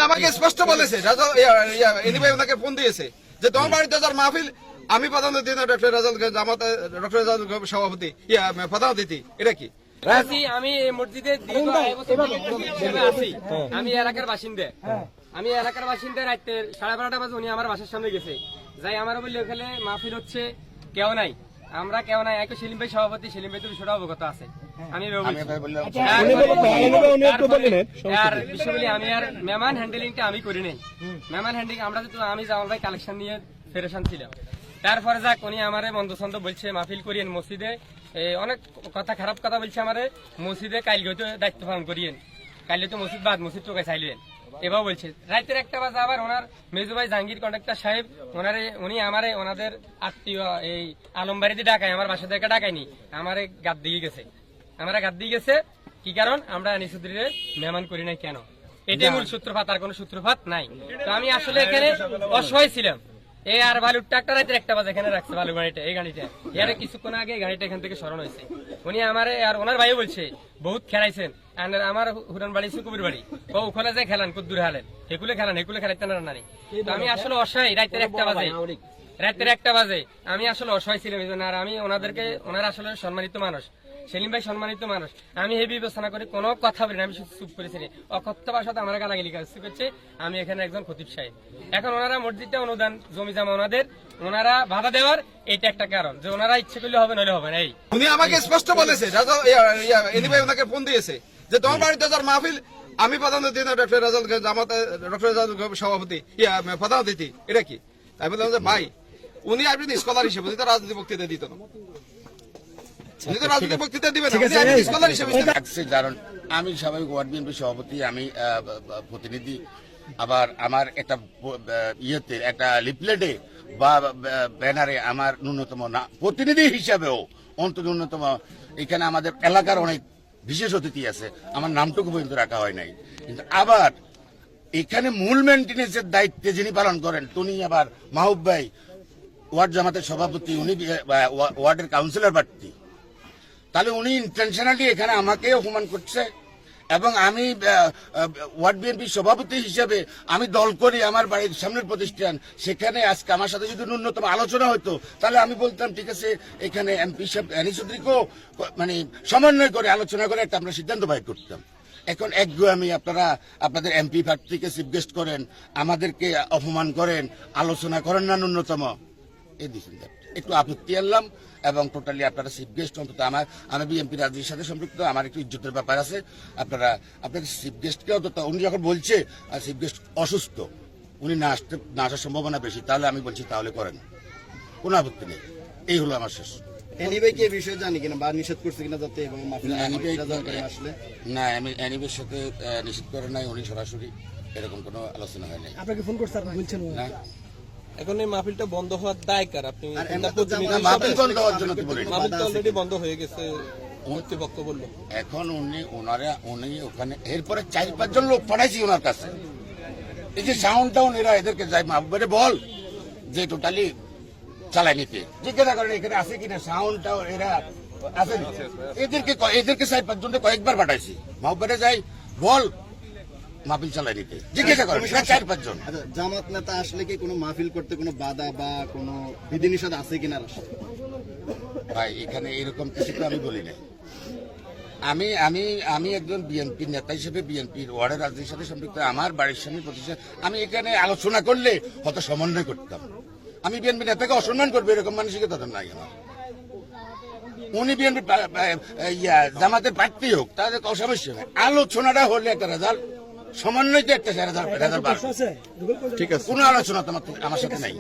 আমাকে স্পষ্ট বলেছে ওনাকে ফোন দিয়েছে যে তোমার বাড়িতে যার মাহফিল আমি প্রধান অতিথি ডক্টর রাজাল জামাত ডক্টর রাজাল সভাপতি প্রধান অতিথি এটা কি আমি এই মসজিদে আছি আমি এলাকার বাসিন্দা রাত্রে 12:30 বাজে উনি আমার বাসার সামনে গেছে যাই আমার বললে ওখানে মাহফিল হচ্ছে কেউ নাই আমরা কেউ নাই এক সেলিম ভাই সভাপতি সেলিম ভাই তো বিষয়টা অবগত আছে আমি আর বিষয়গুলি আমি আর মেহমান হ্যান্ডেলিংটা আমি করি নাই মেহমান হ্যান্ডেলিং আমরা তো আমি জামাল ভাই কালেকশন নিয়ে ফেরেশান ছিলাম তারপরে যাক উনি আমারে মন্দছন্দ বলছে মাহফিল করিয়েন মসজিদে অনেক কথা খারাপ কথা বলছে আমারে মসজিদে কালকে হয়তো দায়িত্ব পালন করিয়েন কালকে তো মসজিদ বাদ মসজিদ টোকায় চাইলেন এবার বলছে রাতের 1টা বাজে আবার ওনার মেজু ভাই জাহাঙ্গীর কন্ডাক্টর সাহেব উনি আমারে ওনাদের আত্মীয় এই আলমবাড়িতে ডাকায় আমার বাসা থেকে ডাকায়নি আমারে গাদ দিয়ে গেছে কি কারণ আমরা নিশুদ্রিরে মেহমান করি নাই কেন এটাই মূল সূত্রপাত আর কোনো সূত্রপাত নাই তো আমি আসলে এখানে অসহায় ছিলাম এই আর বালুর ট্রাক্টর রাতে 1টা বাজে এখানে রাখছে বালু গাড়িটা এই গাড়িটা এর কিছুক্ষণ আগে গাড়িটা এখান থেকে সরানো হয়েছে উনি আমারে আর ওনার ভাই বলছে বহুত খেলাইছেন আমার হুরান বাড়ি সুকুবির বাড়ি ও ওখানে যায় খেলান কুদ্দুর হালেন হেকুলে খেলাইতেন না তো আমি আসলে অসহায় রাতের 1টা বাজে আমি আসলে অসহায় ছিলাম আর আমি ওনারা আসলে সম্মানিত মানুষ সেলিম ভাই সম্মানিত মানুষ আমি এই বিবেচনা করে কোনো কথা বলি না আমি চুপ করেছি অকথ্য ভাষাতে আমার গালাগালি করছে আমি এখানে একজন খতিব সাহেব এখন ওনারা মসজিদটা অনুদান জমি জামা ওনারা বাধা দেওয়ার এটা একটা কারণ যে ওনারা ইচ্ছে করলে হবে নইলে হবে না এই উনি আমাকে স্পষ্ট বলেছে ওনাকে ফোন দিয়েছে যে তোমার বাড়িতে যার মাহফিল আমি প্রধান অতিথি ডক্টর রাজাল জামাত ডক্টর রাজাল সভাপতি প্রধান অতিথি এটা কি তাই বললাম যে ভাই উনি আপনি স্কলার হিসেবে রাজনীতি বক্তৃতা দিত না আমি স্বাভাবিক ওয়ার্ড বিএনপি সভাপতি আমি প্রতিনিধি আবার আমার একটা একটা লিফলেটে বা ব্যানারে আমার ন্যূনতম না প্রতিনিধি হিসাবেও অন্তত ন্যূনতম এখানে আমাদের এলাকার অনেক বিশেষ অতিথি আছে আমার নামটুকু পর্যন্ত রাখা হয় নাই কিন্তু আবার এখানে মূল মেনটেন্যান্সের দায়িত্বে যিনি পালন করেন তিনি আবার মাহবুব ভাই ওয়ার্ড জামাতের সভাপতি উনি ওয়ার্ডের কাউন্সিলর প্রার্থী তাহলে উনি ইন্টেনশনালি এখানে আমাকে অপমান করছে এবং আমি ওয়ার্ড বিএনপি সভাপতি হিসেবে আমি দল করি আমার বাড়ির সামনের প্রতিষ্ঠান সেখানে আজকে আমার সাথে যদি ন্যূনতম আলোচনা হতো তাহলে আমি বলতাম ঠিক আছে এখানে এমপি সাহেব নিশুদ্রিকেও মানে সমন্বয় করে আলোচনা করে একটা আমরা সিদ্ধান্ত বাইর করতাম এখন একগুয়ামি আপনারা আপনাদের এমপি প্রার্থীকে চিফ গেস্ট করেন আমাদেরকে অপমান করেন আলোচনা করেন না ন্যূনতম এই ডিসিশন একটু আপত্তি আনলাম এবং টোটালি আপনারা চিফ গেস্ট অন্তত আমি বিএনপি রাজনীতির সাথে সম্পৃক্ত আমার একটু ইজ্জতের ব্যাপার আছে আপনাদের চিফ গেস্টকে অন্তত উনি যখন বলছে চিফ গেস্ট অসুস্থ উনি না আসার সম্ভাবনা বেশি তাহলে আমি বলছি তাহলে করেন কোনো আপত্তি নেই এই হলো আমার শেষ না আমি এনিবের সাথে নিষেধ করে নাই উনি সরাসরি এরকম কোনো আলোচনা হয় নাই আপনাকে ফোন করছে বলছেন না এখন এই মাহফিলটা বন্ধ হওয়ার দায় কার আপনি মাহফিল বন্ধ হওয়ার জন্য কি বলেন মাহফিল তো অলরেডি বন্ধ হয়ে গেছে কর্তৃপক্ষ বললো এখন উনি ওখানে এরপরে 4-5 জন লোক পাঠাইছি ওনার কাছে এই যে সাউন্ড টাউন এরা এদেরকে যাই মাহবুবের বল যে টোটালি চালাই নিতে জিজ্ঞাসা করেন এখানে আছে কিনা সাউন্ড টাউন এরা আছে এদেরকে 4-5 জনকে কয়েকবার পাঠাইছি মাহবুবের যাই বল মাহফিল চালাই নিতে জিজ্ঞাসা করেন 4-5 জন জামাত নেতা আসলে কি কোনো মাহফিল করতে কোনো বাধা বা কোনো বিধিনিষেধ আছে কিনা ভাই এখানে এরকম কিছু তো আমি বলি না আমি একজন বিএনপি নেতা হিসেবে বিএনপির ওয়ার্ডের রাজনীতির সাথে সম্পৃক্ত আমার বাড়ির সামনে প্রতিষ্ঠান আমি এখানে আলোচনা করলে হয়তো সমন্বয় করতাম আমি বিএনপি নেতাকে অসম্মান করবো এরকম মানসিকতা তো নাই আমার উনি বিএনপি জামাতের প্রার্থী হোক তাদের সমস্যা নেই আলোচনাটা হলে একটা রেজাল্ট সমন্বয় তো একটা রেজাল্ট ঠিক আছে কোনো আলোচনা তোমার আমার সাথে নাই।